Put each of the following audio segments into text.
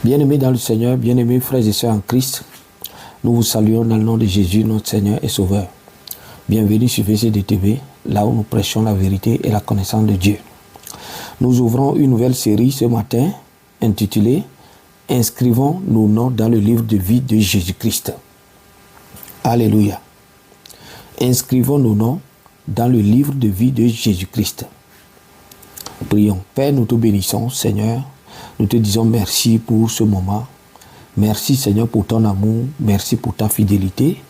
Bien-aimés dans le Seigneur, bien-aimés frères et sœurs en Christ, nous vous saluons dans le nom de Jésus, notre Seigneur et Sauveur. Bienvenue sur VCD-TV, là où nous prêchons la vérité et la connaissance de Dieu. Nous ouvrons une nouvelle série ce matin intitulée « Inscrivons nos noms dans le livre de vie de Jésus-Christ ». Alléluia. Inscrivons nos noms dans le livre de vie de Jésus-Christ. Prions. Père, nous te bénissons, Seigneur. Nous te disons merci pour ce moment. Merci, Seigneur, pour ton amour. Merci pour ta fidélité.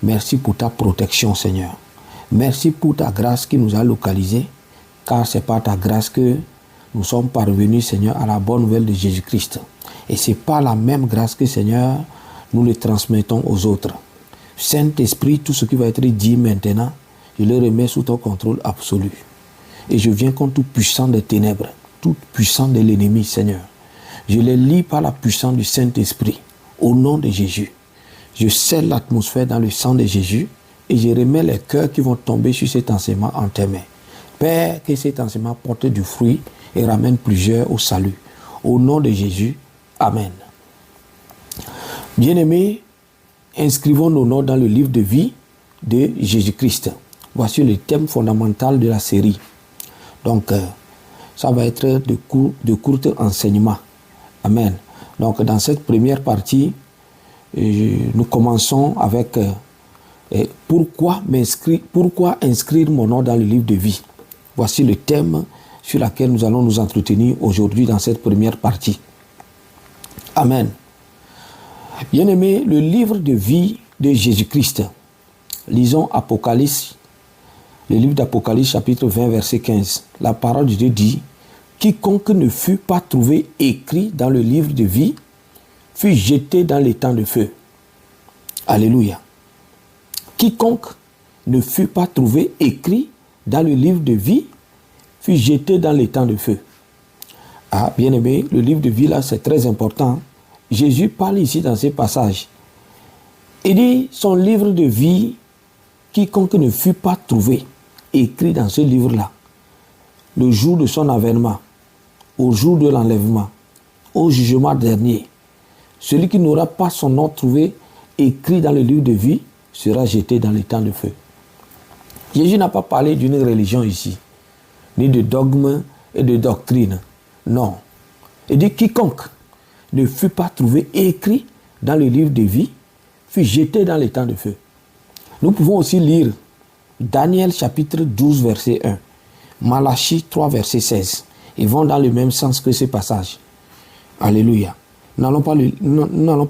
Merci pour ta protection, Seigneur. Merci pour ta grâce qui nous a localisés, car c'est par ta grâce que nous sommes parvenus, Seigneur, à la bonne nouvelle de Jésus-Christ. Et c'est par la même grâce que, Seigneur, nous le transmettons aux autres. Saint-Esprit, tout ce qui va être dit maintenant, je le remets sous ton contrôle absolu. Et je viens contre tout puissant des ténèbres, tout puissant de l'ennemi, Seigneur. Je les lis par la puissance du Saint-Esprit, au nom de Jésus. Je scelle l'atmosphère dans le sang de Jésus et je remets les cœurs qui vont tomber sur cet enseignement en tes mains. Père, que cet enseignement porte du fruit et ramène plusieurs au salut. Au nom de Jésus, Amen. Bien-aimés, inscrivons nos noms dans le livre de vie de Jésus-Christ. Voici le thème fondamental de la série. Donc, ça va être de courts enseignements. Amen. Donc, dans cette première partie, nous commençons avec pourquoi inscrire mon nom dans le livre de vie. Voici le thème sur lequel nous allons nous entretenir aujourd'hui dans cette première partie. Amen. Bien-aimés, le livre de vie de Jésus-Christ. Lisons Apocalypse, le livre d'Apocalypse chapitre 20 verset 15. La parole de Dieu dit: quiconque ne fut pas trouvé écrit dans le livre de vie fut jeté dans l'étang de feu. Alléluia. Quiconque ne fut pas trouvé écrit dans le livre de vie fut jeté dans l'étang de feu. Ah, bien aimé, le livre de vie là, c'est très important. Jésus parle ici dans ces passages. Il dit, son livre de vie, quiconque ne fut pas trouvé écrit dans ce livre-là, le jour de son avènement, au jour de l'enlèvement, au jugement dernier, celui qui n'aura pas son nom trouvé écrit dans le livre de vie sera jeté dans l'étang de feu. Jésus n'a pas parlé d'une religion ici, ni de dogme et de doctrine. Non. Il dit quiconque ne fut pas trouvé écrit dans le livre de vie fut jeté dans l'étang de feu. Nous pouvons aussi lire Daniel chapitre 12 verset 1, Malachie 3 verset 16. Ils vont dans le même sens que ce passage. Alléluia. Nous n'allons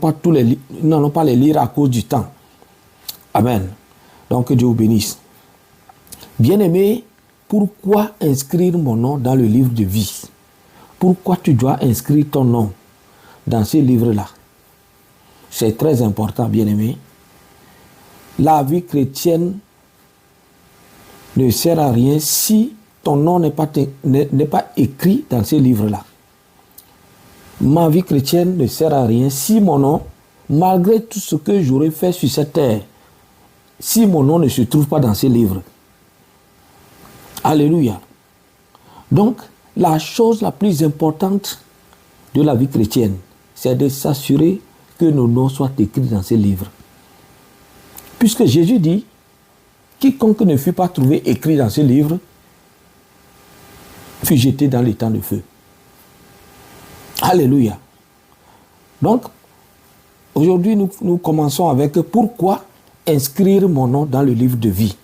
pas les lire à cause du temps. Amen. Donc que Dieu vous bénisse. Bien-aimé, pourquoi inscrire mon nom dans le livre de vie? Pourquoi tu dois inscrire ton nom dans ce livre-là? C'est très important, bien-aimé. La vie chrétienne ne sert à rien si ton nom n'est pas écrit dans ce livre-là. Ma vie chrétienne ne sert à rien si mon nom, malgré tout ce que j'aurais fait sur cette terre, si mon nom ne se trouve pas dans ce livre. Alléluia. Donc, la chose la plus importante de la vie chrétienne, c'est de s'assurer que nos noms soient écrits dans ce livre. Puisque Jésus dit, quiconque ne fut pas trouvé écrit dans ce livre fut jeté dans l'étang de feu. Alléluia. Donc, aujourd'hui, nous commençons avec pourquoi inscrire mon nom dans le livre de vie.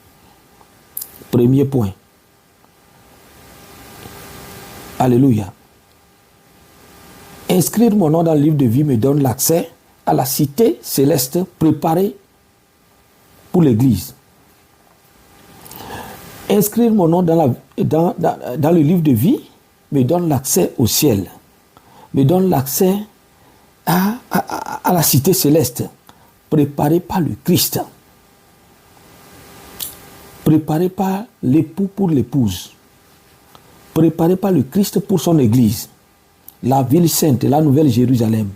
Premier point. Alléluia. Inscrire mon nom dans le livre de vie me donne l'accès à la cité céleste préparée pour l'Église. Inscrire mon nom dans le livre de vie me donne l'accès au ciel, me donne l'accès à la cité céleste préparée par le Christ, préparée par l'époux pour l'épouse, préparée par le Christ pour son Église, la ville sainte, la nouvelle Jérusalem,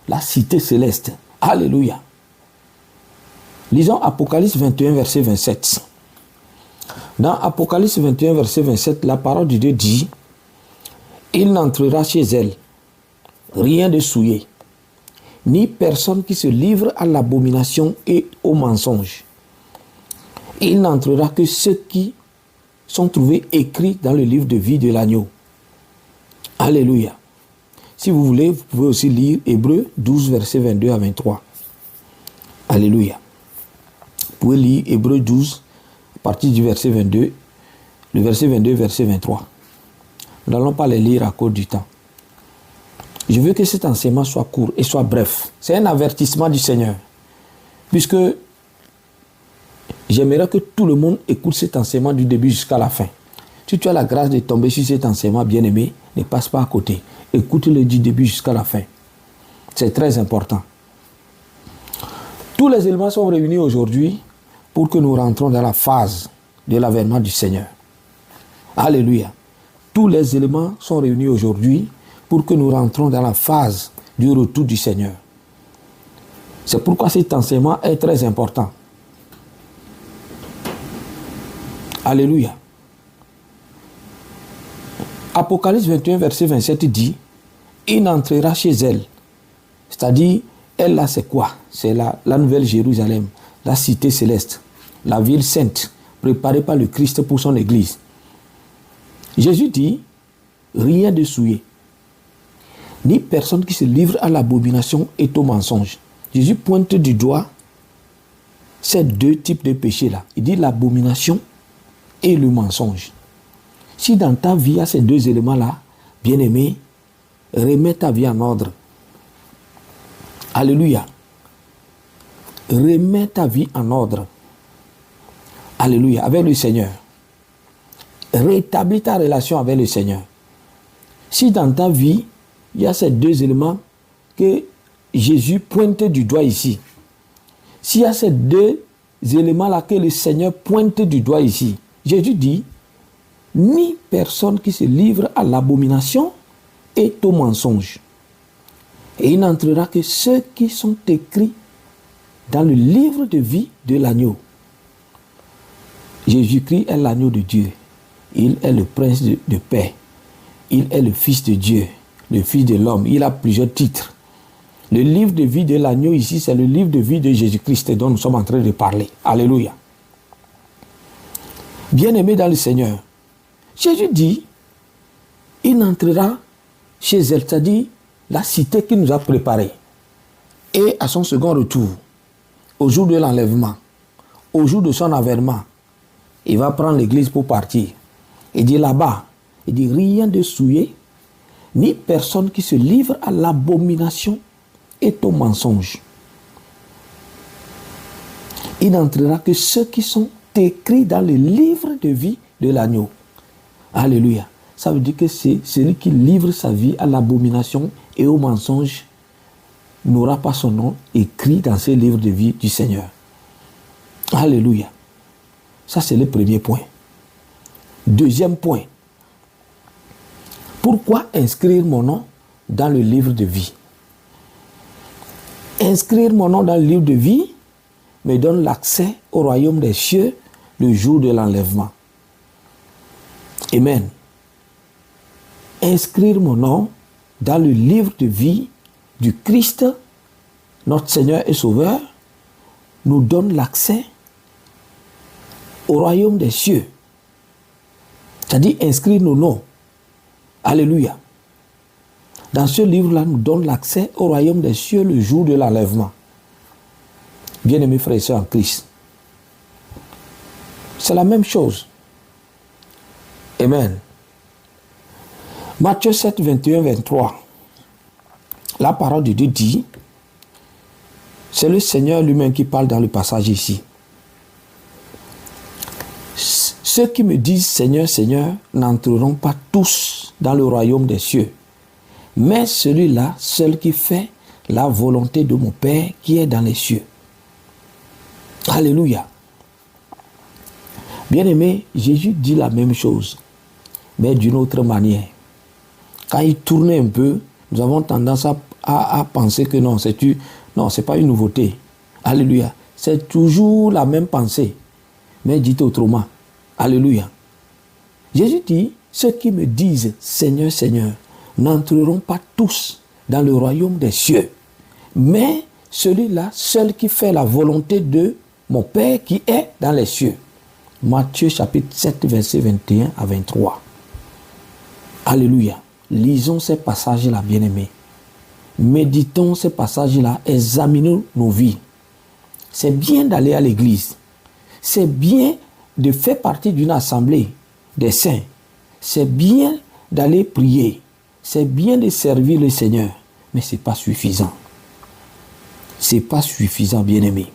la cité céleste. Alléluia. Lisons Apocalypse 21, verset 27. Dans Apocalypse 21, verset 27, la parole de Dieu dit: il n'entrera chez elle rien de souillé, ni personne qui se livre à l'abomination et au mensonge. Il n'entrera que ceux qui sont trouvés écrits dans le livre de vie de l'agneau. Alléluia. Si vous voulez, vous pouvez aussi lire Hébreux 12, versets 22 à 23. Alléluia. Vous pouvez lire Hébreux 12, à partir du verset 22, le verset 22, verset 23. Nous n'allons pas les lire à cause du temps. Je veux que cet enseignement soit court et soit bref. C'est un avertissement du Seigneur. Puisque j'aimerais que tout le monde écoute cet enseignement du début jusqu'à la fin. Si tu as la grâce de tomber sur cet enseignement bien-aimé, ne passe pas à côté. Écoute-le du début jusqu'à la fin. C'est très important. Tous les éléments sont réunis aujourd'hui pour que nous rentrons dans la phase de l'avènement du Seigneur. Alléluia. Tous les éléments sont réunis aujourd'hui pour que nous rentrons dans la phase du retour du Seigneur. C'est pourquoi cet enseignement est très important. Alléluia. Apocalypse 21, verset 27 dit, il n'entrera chez elle. C'est-à-dire, elle là c'est quoi? C'est la nouvelle Jérusalem, la cité céleste, la ville sainte, préparée par le Christ pour son église. Jésus dit, rien de souillé, ni personne qui se livre à l'abomination et au mensonge. Jésus pointe du doigt ces deux types de péchés-là. Il dit l'abomination et le mensonge. Si dans ta vie, il y a ces deux éléments-là, bien-aimé, remets ta vie en ordre. Alléluia. Remets ta vie en ordre. Alléluia. Avec le Seigneur. Rétablis ta relation avec le Seigneur. Si dans ta vie, il y a ces deux éléments que Jésus pointe du doigt ici. S'il y a ces deux éléments-là que le Seigneur pointe du doigt ici, Jésus dit, ni personne qui se livre à l'abomination et au mensonge. Et il n'entrera que ceux qui sont écrits dans le livre de vie de l'agneau. Jésus-Christ est l'agneau de Dieu. Il est le prince de paix. Il est le fils de Dieu, le fils de l'homme. Il a plusieurs titres. Le livre de vie de l'agneau ici, c'est le livre de vie de Jésus-Christ dont nous sommes en train de parler. Alléluia. Bien-aimé dans le Seigneur, Jésus dit, il entrera chez elle, c'est-à-dire la cité qu'il nous a préparée. Et à son second retour, au jour de l'enlèvement, au jour de son avènement, il va prendre l'église pour partir. Il dit là-bas, il dit rien de souillé, ni personne qui se livre à l'abomination et au mensonge. Il n'entrera que ceux qui sont écrits dans le livre de vie de l'agneau. Alléluia. Ça veut dire que c'est celui qui livre sa vie à l'abomination et au mensonge n'aura pas son nom écrit dans ce livre de vie du Seigneur. Alléluia. Ça, c'est le premier point. Deuxième point. Pourquoi inscrire mon nom dans le livre de vie? Inscrire mon nom dans le livre de vie me donne l'accès au royaume des cieux le jour de l'enlèvement. Amen. Inscrire mon nom dans le livre de vie du Christ, notre Seigneur et Sauveur, nous donne l'accès au royaume des cieux. C'est-à-dire inscrire nos noms. Alléluia. Dans ce livre-là, nous donne l'accès au royaume des cieux le jour de l'enlèvement. Bien-aimés frères et sœurs en Christ, c'est la même chose. Amen. Matthieu 7, 21, 23. La parole de Dieu dit, c'est le Seigneur lui-même qui parle dans le passage ici. Ceux qui me disent Seigneur, Seigneur, n'entreront pas tous dans le royaume des cieux, mais celui-là seul qui fait la volonté de mon Père qui est dans les cieux. Alléluia. Bien-aimé, Jésus dit la même chose, mais d'une autre manière. Quand il tournait un peu, nous avons tendance à penser que non, c'est pas une nouveauté. Alléluia. C'est toujours la même pensée, mais dit autrement. Alléluia. Jésus dit, ceux qui me disent Seigneur, Seigneur, n'entreront pas tous dans le royaume des cieux, mais celui-là seul qui fait la volonté de mon Père qui est dans les cieux. Matthieu chapitre 7, verset 21 à 23. Alléluia. Lisons ces passages-là, bien-aimés. Méditons ces passages-là, examinons nos vies. C'est bien d'aller à l'église. C'est bien de faire partie d'une assemblée des saints. C'est bien d'aller prier. C'est bien de servir le Seigneur. Mais ce n'est pas suffisant. Ce n'est pas suffisant, bien-aimé.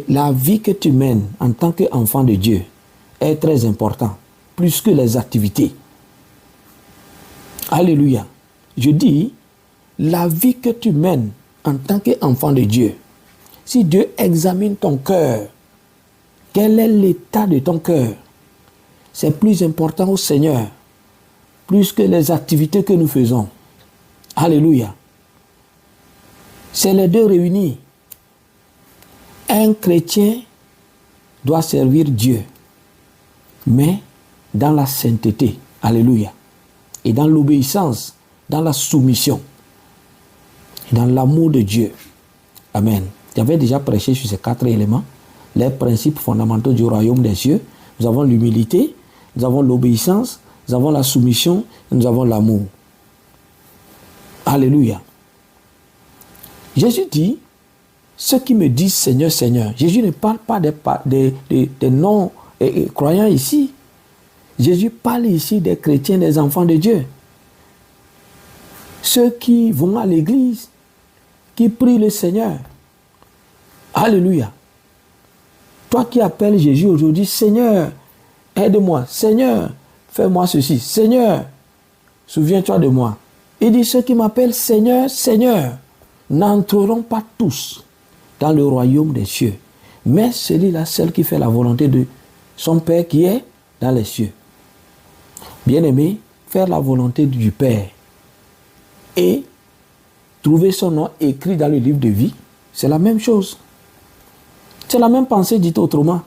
La vie que tu mènes en tant qu'enfant de Dieu est très importante, plus que les activités. Alléluia. Je dis, la vie que tu mènes en tant qu'enfant de Dieu, si Dieu examine ton cœur, quel est l'état de ton cœur? C'est plus important au Seigneur, plus que les activités que nous faisons. Alléluia. C'est les deux réunis. Un chrétien doit servir Dieu, mais dans la sainteté. Alléluia. Et dans l'obéissance, dans la soumission, dans l'amour de Dieu. Amen. J'avais déjà prêché sur ces 4 éléments, les principes fondamentaux du royaume des cieux. Nous avons l'humilité, nous avons l'obéissance, nous avons la soumission, et nous avons l'amour. Alléluia. Jésus dit, ceux qui me disent Seigneur, Seigneur. Jésus ne parle pas des non-croyants ici. Jésus parle ici des chrétiens, des enfants de Dieu. Ceux qui vont à l'église, qui prient le Seigneur. Alléluia. Toi qui appelles Jésus aujourd'hui, Seigneur, aide-moi. Seigneur, fais-moi ceci. Seigneur, souviens-toi de moi. Il dit, ceux qui m'appellent Seigneur, Seigneur, n'entreront pas tous dans le royaume des cieux, mais celui-là seul qui fait la volonté de son Père qui est dans les cieux. Bien-aimé, faire la volonté du Père et trouver son nom écrit dans le livre de vie, c'est la même chose. C'est la même pensée dite autrement.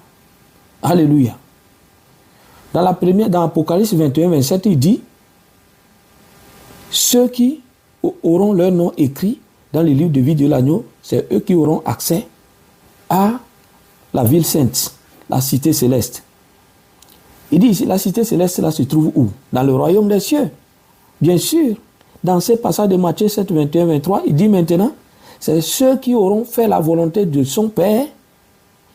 Alléluia. Dans Apocalypse 21, 27, il dit, ceux qui auront leur nom écrit dans le livre de vie de l'agneau, c'est eux qui auront accès à la ville sainte, la cité céleste. Il dit ici, la cité céleste, là se trouve où? Dans le royaume des cieux. Bien sûr, dans ces passages de Matthieu 7, 21, 23, il dit maintenant, c'est ceux qui auront fait la volonté de son Père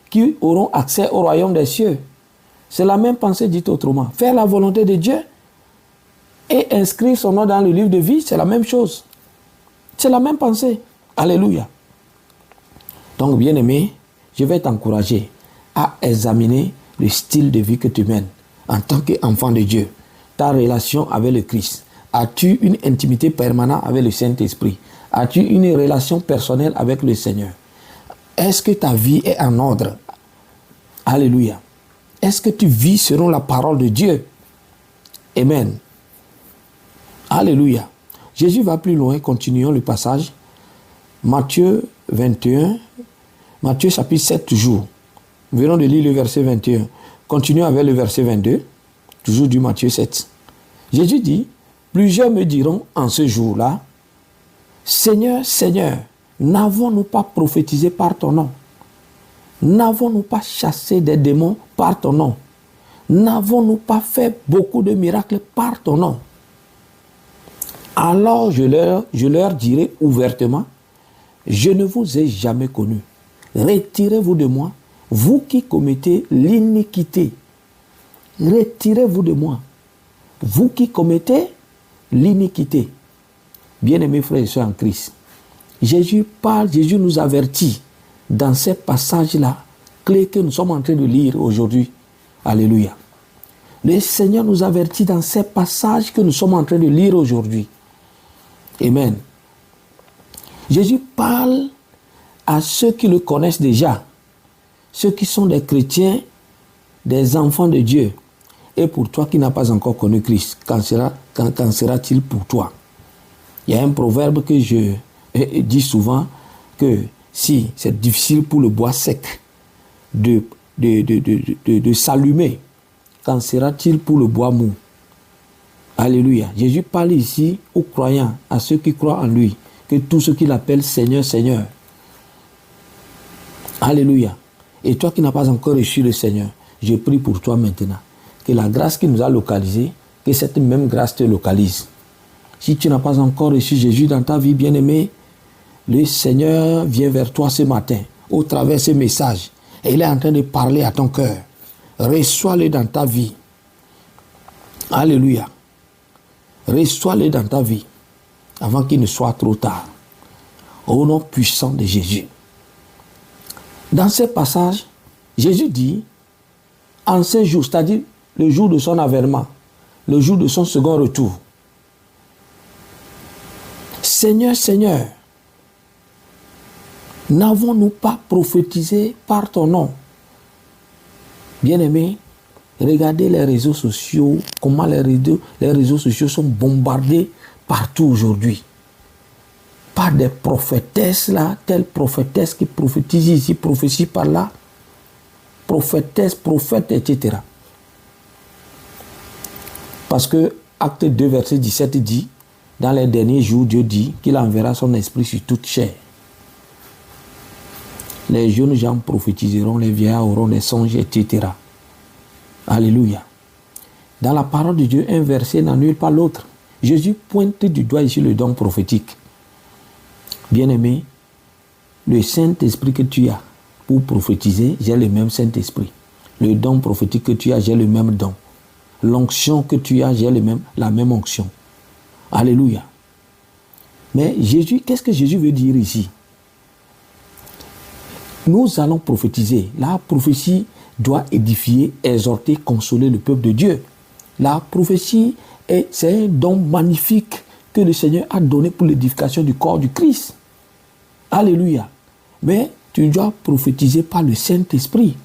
qui auront accès au royaume des cieux. C'est la même pensée dite autrement. Faire la volonté de Dieu et inscrire son nom dans le livre de vie, c'est la même chose. C'est la même pensée. Alléluia. Donc, bien-aimé, je vais t'encourager à examiner le style de vie que tu mènes en tant qu'enfant de Dieu. Ta relation avec le Christ. As-tu une intimité permanente avec le Saint-Esprit? As-tu une relation personnelle avec le Seigneur? Est-ce que ta vie est en ordre? Alléluia. Est-ce que tu vis selon la parole de Dieu? Amen. Alléluia. Jésus va plus loin, continuons le passage. Matthieu 21, Matthieu chapitre 7 toujours. Nous venons de lire le verset 21. Continuons avec le verset 22, toujours du Matthieu 7. Jésus dit, plusieurs me diront en ce jour-là, Seigneur, Seigneur, n'avons-nous pas prophétisé par ton nom? N'avons-nous pas chassé des démons par ton nom? N'avons-nous pas fait beaucoup de miracles par ton nom? Alors je leur dirai ouvertement, je ne vous ai jamais connu. Retirez-vous de moi, vous qui commettez l'iniquité. Retirez-vous de moi, vous qui commettez l'iniquité. Bien-aimés frères et sœurs en Christ, Jésus parle, Jésus nous avertit dans ces passages-là, clés que nous sommes en train de lire aujourd'hui. Alléluia. Le Seigneur nous avertit dans ces passages que nous sommes en train de lire aujourd'hui. Amen. Jésus parle à ceux qui le connaissent déjà, ceux qui sont des chrétiens, des enfants de Dieu. Et pour toi qui n'as pas encore connu Christ, quand sera-t-il pour toi? Il y a un proverbe que je dis souvent, que si c'est difficile pour le bois sec de s'allumer, quand sera-t-il pour le bois mou? Alléluia. Jésus parle ici aux croyants, à ceux qui croient en lui, que tous ceux qui l'appellent Seigneur, Seigneur. Alléluia. Et toi qui n'as pas encore reçu le Seigneur, je prie pour toi maintenant. Que la grâce qui nous a localisés, que cette même grâce te localise. Si tu n'as pas encore reçu Jésus dans ta vie, bien-aimé, le Seigneur vient vers toi ce matin, au travers de ce message. Et il est en train de parler à ton cœur. Reçois-le dans ta vie. Alléluia. Reçois-le dans ta vie, avant qu'il ne soit trop tard. Au nom puissant de Jésus. Dans ce passage, Jésus dit, en ce jour, c'est-à-dire le jour de son avènement, le jour de son second retour, Seigneur, Seigneur, n'avons-nous pas prophétisé par ton nom? Bien-aimés, regardez les réseaux sociaux, comment les réseaux sociaux sont bombardés partout aujourd'hui. Par des prophétesses là, telles prophétesses qui prophétisent ici, prophétient par là, prophétesses, prophètes, etc. Parce que Acte 2, verset 17 dit, dans les derniers jours, Dieu dit qu'il enverra son esprit sur toute chair. Les jeunes gens prophétiseront, les vieillards auront des songes, etc. Alléluia. Dans la parole de Dieu, un verset n'annule pas l'autre. Jésus pointe du doigt ici le don prophétique. Bien-aimé, le Saint-Esprit que tu as pour prophétiser, j'ai le même Saint-Esprit. Le don prophétique que tu as, j'ai le même don. L'onction que tu as, j'ai la même onction. Alléluia. Mais Jésus, qu'est-ce que Jésus veut dire ici? Nous allons prophétiser. La prophétie doit édifier, exhorter, consoler le peuple de Dieu. La prophétie, c'est un don magnifique que le Seigneur a donné pour l'édification du corps du Christ. Alléluia. Mais tu dois prophétiser par le Saint-Esprit.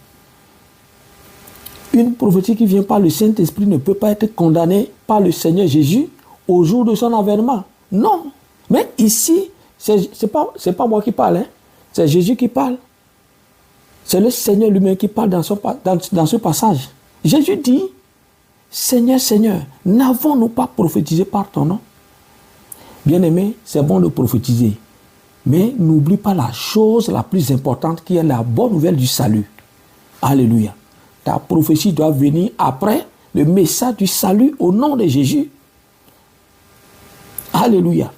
Une prophétie qui vient par le Saint-Esprit ne peut pas être condamnée par le Seigneur Jésus au jour de son avènement. Non. Mais ici, c'est pas moi qui parle, hein. C'est Jésus qui parle. C'est le Seigneur lui-même qui parle dans ce passage. Jésus dit, Seigneur, Seigneur, n'avons-nous pas prophétisé par ton nom? Bien-aimé, c'est bon de prophétiser. Mais n'oublie pas la chose la plus importante qui est la bonne nouvelle du salut. Alléluia. Ta prophétie doit venir après le message du salut au nom de Jésus. Alléluia.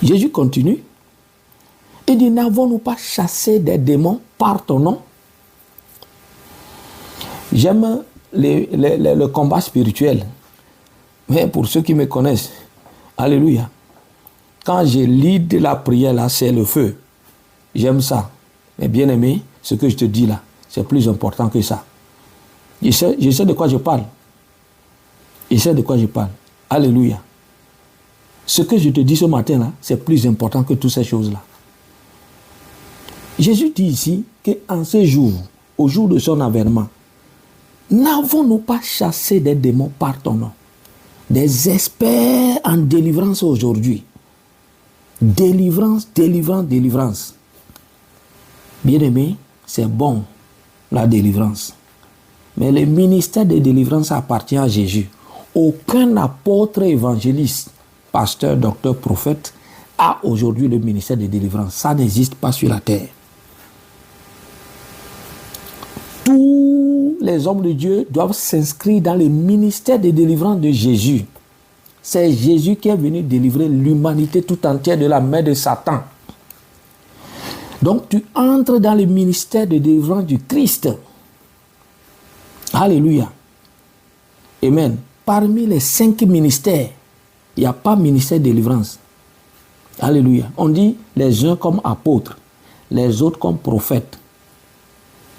Jésus continue. Il dit, n'avons-nous pas chassé des démons par ton nom? J'aime le combat spirituel. Mais pour ceux qui me connaissent, alléluia. Quand je lis de la prière là, c'est le feu. J'aime ça. Mais bien aimé, ce que je te dis là, c'est plus important que ça. Je sais de quoi je parle. Je sais de quoi je parle. Alléluia. Ce que je te dis ce matin là, c'est plus important que toutes ces choses là. Jésus dit ici qu'en ce jour, au jour de son avènement, n'avons-nous pas chassé des démons par ton nom? Des experts en délivrance aujourd'hui. Délivrance, délivrance, délivrance. Bien-aimé, c'est bon, la délivrance. Mais le ministère de délivrance appartient à Jésus. Aucun apôtre, évangéliste, pasteur, docteur, prophète a aujourd'hui le ministère de délivrance. Ça n'existe pas sur la terre. Tous les hommes de Dieu doivent s'inscrire dans le ministère de délivrance de Jésus. C'est Jésus qui est venu délivrer l'humanité tout entière de la main de Satan. Donc tu entres dans le ministère de délivrance du Christ. Alléluia. Amen. Parmi les 5 ministères, il n'y a pas ministère de délivrance. Alléluia. On dit les uns comme apôtres, les autres comme prophètes,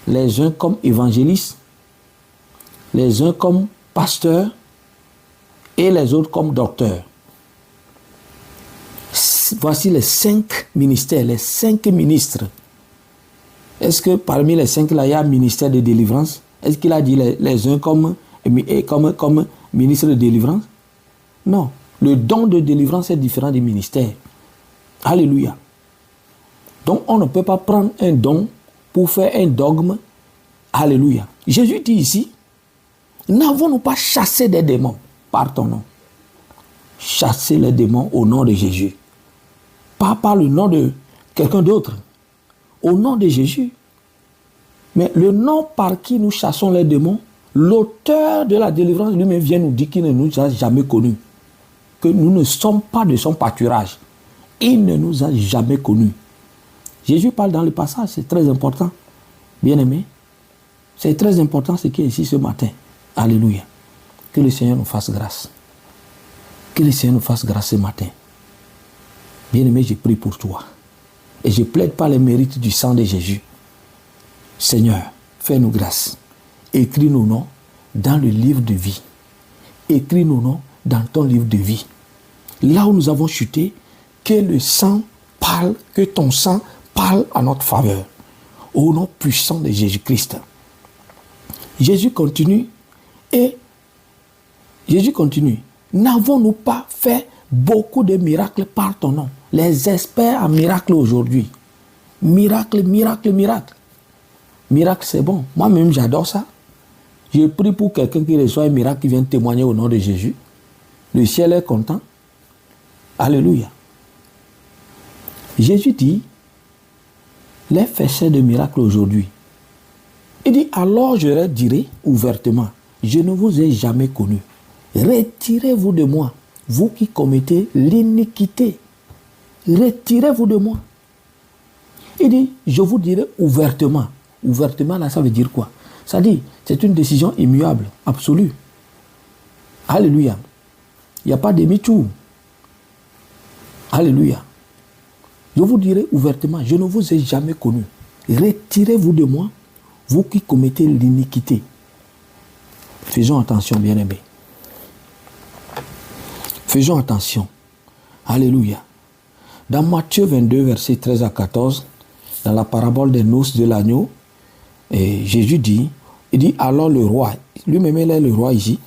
les uns comme évangélistes, les uns comme pasteurs et les autres comme docteurs. Voici les 5 ministères, les 5 ministres. Est-ce que parmi les 5 là, il y a un ministère de délivrance? Est-ce qu'il a dit les uns comme ministre de délivrance? Non. Le don de délivrance est différent du ministère. Alléluia. Donc on ne peut pas prendre un don pour faire un dogme. Alléluia. Jésus dit ici, n'avons-nous pas chassé des démons par ton nom? chasser les démons au nom de Jésus. Pas par le nom de quelqu'un d'autre. Au nom de Jésus. Mais le nom par qui nous chassons les démons, l'auteur de la délivrance lui-même vient nous dire qu'il ne nous a jamais connus. Que nous ne sommes pas de son pâturage. Il ne nous a jamais connus. Jésus parle dans le passage, c'est très important. Bien-aimé, c'est très important ce qui est ici ce matin. Alléluia. Que le Seigneur nous fasse grâce. Que le Seigneur nous fasse grâce ce matin. Bien-aimé, je prie pour toi. Et je plaide par les mérites du sang de Jésus. Seigneur, fais-nous grâce. Écris nos noms dans le livre de vie. Écris nos noms dans ton livre de vie. Là où nous avons chuté, que le sang parle, que ton sang parle à notre faveur. Au nom puissant de Jésus-Christ. Jésus continue. N'avons-nous pas fait beaucoup de miracles par ton nom? Les experts en miracles aujourd'hui. Miracle. Miracle, c'est bon. Moi-même, j'adore ça. Je prie pour quelqu'un qui reçoit un miracle qui vient témoigner au nom de Jésus. Le ciel est content. Alléluia. Jésus dit, les faiseurs de miracles aujourd'hui. Il dit, alors je leur dirai ouvertement, je ne vous ai jamais connu. Retirez-vous de moi, vous qui commettez l'iniquité. Retirez-vous de moi. Il dit, je vous dirai ouvertement. Ouvertement, là, ça veut dire quoi? Ça dit, c'est une décision immuable, absolue. Alléluia. Il n'y a pas de demi-tour. Alléluia. Je vous dirai ouvertement, je ne vous ai jamais connu. Retirez-vous de moi, vous qui commettez l'iniquité. Faisons attention, bien-aimés. Faisons attention. Alléluia. Dans Matthieu 22, versets 13 à 14, dans la parabole des noces de l'agneau, Jésus dit, il dit, alors le roi, lui-même il est le roi ici,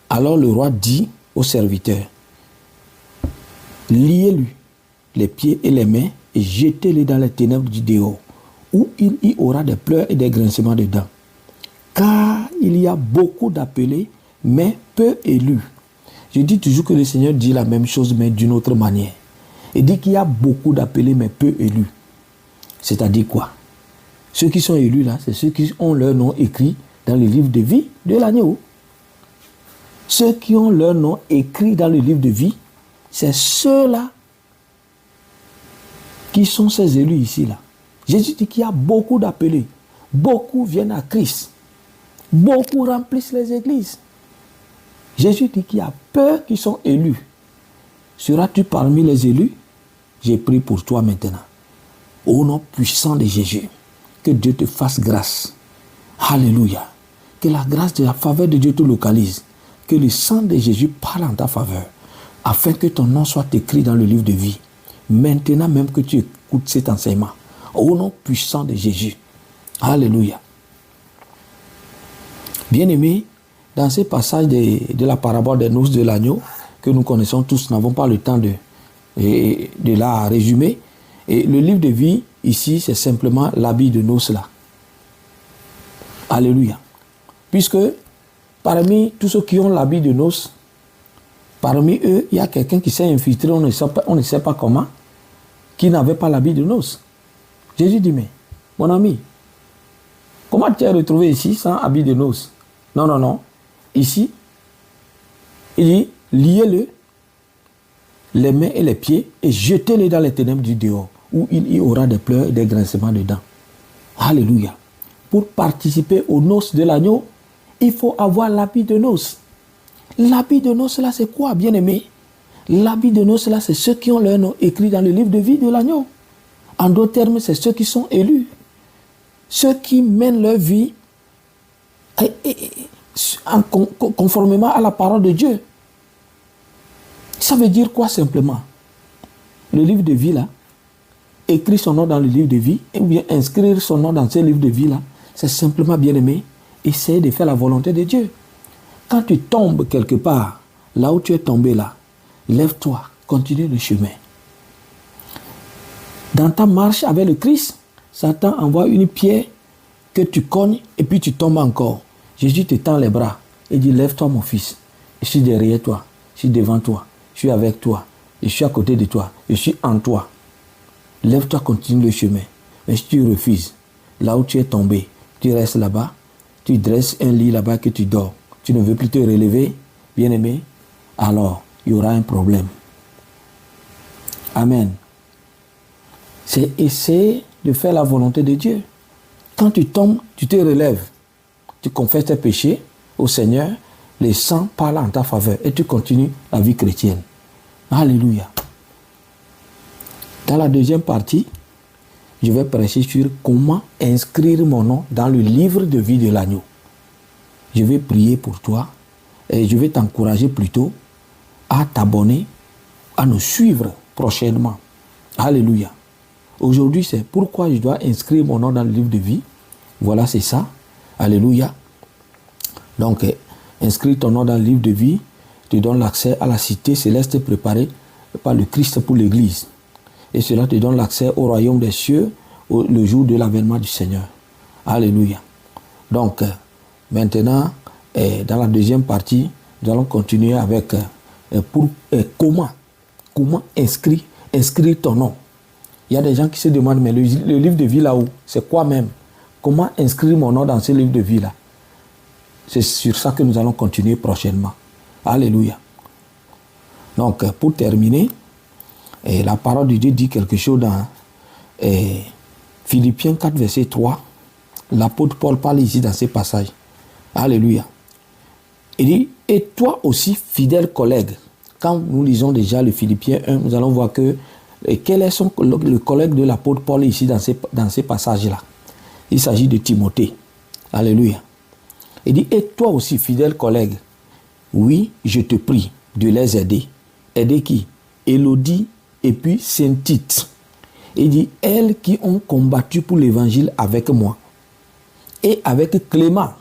alors le roi dit au serviteur, liez-lui les pieds et les mains et jetez-les dans les ténèbres du dehors, où il y aura des pleurs et des grincements de dents. Car il y a beaucoup d'appelés, mais peu élus. Je dis toujours que le Seigneur dit la même chose, mais d'une autre manière. Il dit qu'il y a beaucoup d'appelés, mais peu élus. C'est-à-dire quoi? Ceux qui sont élus là, c'est ceux qui ont leur nom écrit dans le livre de vie de l'agneau. Ceux qui ont leur nom écrit dans le livre de vie, c'est ceux-là qui sont ces élus ici là. Jésus dit qu'il y a beaucoup d'appelés. Beaucoup viennent à Christ. Beaucoup remplissent les églises. Jésus dit qu'il y a peu qui sont élus. Seras-tu parmi les élus? J'ai prié pour toi maintenant. Au nom puissant de Jésus, que Dieu te fasse grâce. Alléluia. Que la grâce de la faveur de Dieu te localise. Que le sang de Jésus parle en ta faveur. Afin que ton nom soit écrit dans le livre de vie. Maintenant même que tu écoutes cet enseignement. Au nom puissant de Jésus. Alléluia. Bien-aimés, dans ce passage de la parabole des noces de l'agneau, que nous connaissons tous, nous n'avons pas le temps de la résumer. Et le livre de vie, ici, c'est simplement l'habit de noces là. Alléluia. Puisque parmi tous ceux qui ont l'habit de noces, parmi eux, il y a quelqu'un qui s'est infiltré, on ne sait pas comment, qui n'avait pas l'habit de noces. Jésus dit, mais mon ami, comment tu es retrouvé ici sans habit de noces? Non. Ici, il dit, liez-le, les mains et les pieds, et jetez-les dans les ténèbres du dehors, où il y aura des pleurs et des grincements de dents. Alléluia. Pour participer aux noces de l'agneau, il faut avoir l'habit de noces. L'habit de noces là, c'est quoi, bien-aimé? L'habit de noces là, c'est ceux qui ont leur nom écrit dans le livre de vie de l'agneau. En d'autres termes, c'est ceux qui sont élus. Ceux qui mènent leur vie conformément à la parole de Dieu. Ça veut dire quoi simplement? Le livre de vie là, écrire son nom dans le livre de vie, ou bien inscrire son nom dans ce livre de vie là, c'est simplement, bien-aimé, essayer de faire la volonté de Dieu. Quand tu tombes quelque part, là où tu es tombé là, lève-toi, continue le chemin. Dans ta marche avec le Christ, Satan envoie une pierre que tu cognes et puis tu tombes encore. Jésus te tend les bras et dit, lève-toi mon fils, je suis derrière toi, je suis devant toi. je suis avec toi, je suis à côté de toi, je suis en toi. Lève-toi, continue le chemin. Mais si tu refuses, là où tu es tombé, tu restes là-bas, tu dresses un lit là-bas que tu dors, tu ne veux plus te relever, bien-aimé, alors il y aura un problème. Amen. C'est essayer de faire la volonté de Dieu. Quand tu tombes, tu te relèves. Tu confesses tes péchés au Seigneur, le sang parle en ta faveur et tu continues la vie chrétienne. Alléluia. Dans la deuxième partie, je vais prêcher sur comment inscrire mon nom dans le livre de vie de l'agneau. Je vais prier pour toi et je vais t'encourager plutôt à t'abonner, à nous suivre prochainement. Alléluia. Aujourd'hui, c'est pourquoi je dois inscrire mon nom dans le livre de vie. Voilà, c'est ça. Alléluia. Donc, inscris ton nom dans le livre de vie, te donne l'accès à la cité céleste préparée par le Christ pour l'Église. Et cela te donne l'accès au royaume des cieux le jour de l'avènement du Seigneur. Alléluia. Donc, maintenant, dans la deuxième partie, nous allons continuer avec comment inscrire ton nom. Il y a des gens qui se demandent, mais le livre de vie là-haut, c'est quoi même? Comment inscrire mon nom dans ce livre de vie-là? C'est sur ça que nous allons continuer prochainement. Alléluia. Donc, pour terminer, la parole de Dieu dit quelque chose dans Philippiens 4, verset 3. L'apôtre Paul parle ici dans ces passages. Alléluia. Il dit, et toi aussi, fidèle collègue. Quand nous lisons déjà le Philippiens 1, nous allons voir que quel est le collègue de l'apôtre Paul ici dans ces passages-là. Il s'agit de Timothée. Alléluia. Il dit, et toi aussi, fidèle collègue, oui, je te prie de les aider. Aider qui? Élodie et puis Saint-Tite. Il dit, elles qui ont combattu pour l'évangile avec moi et avec Clément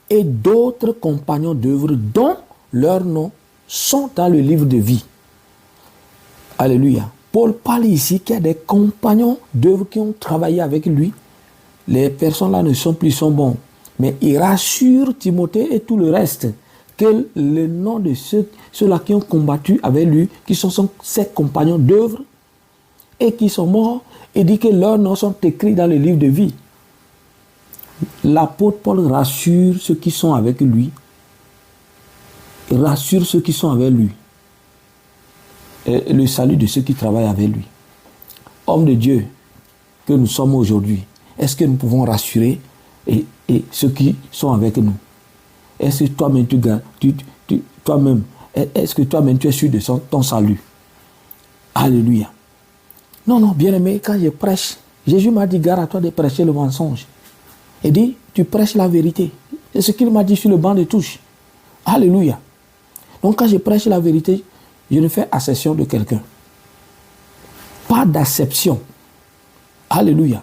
et d'autres compagnons d'œuvre dont leurs noms sont dans le livre de vie. Alléluia. Paul parle ici qu'il y a des compagnons d'œuvre qui ont travaillé avec lui. Les personnes là ne sont plus son bons. Mais il rassure Timothée et tout le reste que le nom de ceux-là qui ont combattu avec lui, qui sont ses compagnons d'œuvre et qui sont morts, il dit que leurs noms sont écrits dans le livre de vie. L'apôtre Paul rassure ceux qui sont avec lui. Il rassure ceux qui sont avec lui. Et le salut de ceux qui travaillent avec lui. Hommes de Dieu que nous sommes aujourd'hui, est-ce que nous pouvons rassurer et ceux qui sont avec nous? Est-ce que toi-même est-ce que toi-même tu es sûr de ton salut? Alléluia. Non, bien-aimé, quand je prêche, Jésus m'a dit, gare à toi de prêcher le mensonge. Il dit, tu prêches la vérité. C'est ce qu'il m'a dit sur le banc de touche. Alléluia. Donc quand je prêche la vérité, je ne fais accession de quelqu'un. Pas d'acception. Alléluia.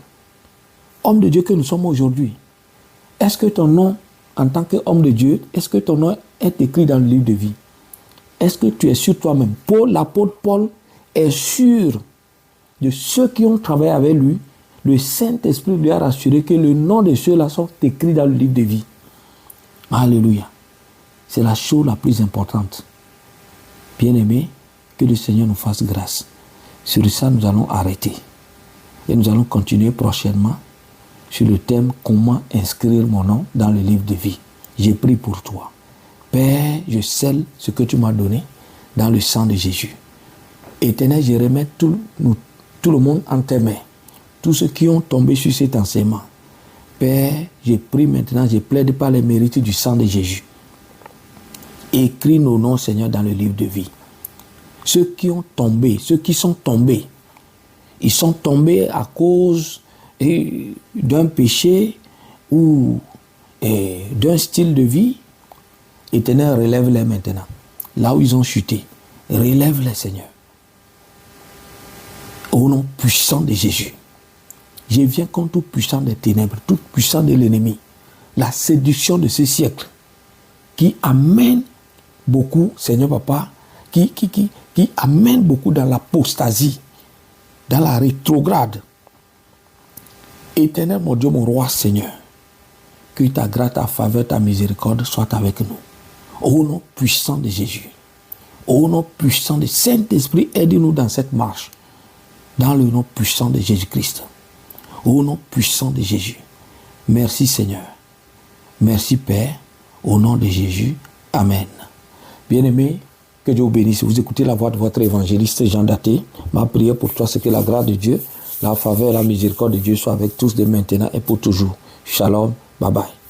Homme de Dieu que nous sommes aujourd'hui, est-ce que ton nom, en tant qu'homme de Dieu, est-ce que ton nom est écrit dans le livre de vie? Est-ce que tu es sûr toi-même? L'apôtre Paul est sûr de ceux qui ont travaillé avec lui. Le Saint-Esprit lui a rassuré que le nom de ceux-là sont écrits dans le livre de vie. Alléluia. C'est la chose la plus importante. Bien-aimés, que le Seigneur nous fasse grâce. Sur ça, nous allons arrêter. Et nous allons continuer prochainement sur le thème « Comment inscrire mon nom dans le livre de vie ». J'ai prié pour toi. Père, je scelle ce que tu m'as donné dans le sang de Jésus. Éternel, je remets tout le monde en tes mains. Tous ceux qui ont tombé sur cet enseignement. Père, je prie maintenant, je plaide par les mérites du sang de Jésus. Écris nos noms, Seigneur, dans le livre de vie. Ceux qui ont tombé, ceux qui sont tombés, ils sont tombés à cause d'un péché ou d'un style de vie. Éternel, relève-les maintenant. Là où ils ont chuté, relève-les, Seigneur. Au nom puissant de Jésus. Je viens contre tout puissant des ténèbres, tout puissant de l'ennemi. La séduction de ce siècle qui amène beaucoup, Seigneur Papa, qui amène beaucoup dans l'apostasie, dans la rétrograde. Éternel, mon Dieu, mon roi, Seigneur, que ta grâce, ta faveur, ta miséricorde soient avec nous. Au nom puissant de Jésus. Au nom puissant du Saint-Esprit, aide-nous dans cette marche. Dans le nom puissant de Jésus-Christ. Au nom puissant de Jésus. Merci Seigneur. Merci Père. Au nom de Jésus. Amen. Bien-aimés, que Dieu vous bénisse. Vous écoutez la voix de votre évangéliste Jean Daté. Ma prière pour toi, c'est que la grâce de Dieu, la faveur et la miséricorde de Dieu soient avec tous de maintenant et pour toujours. Shalom. Bye bye.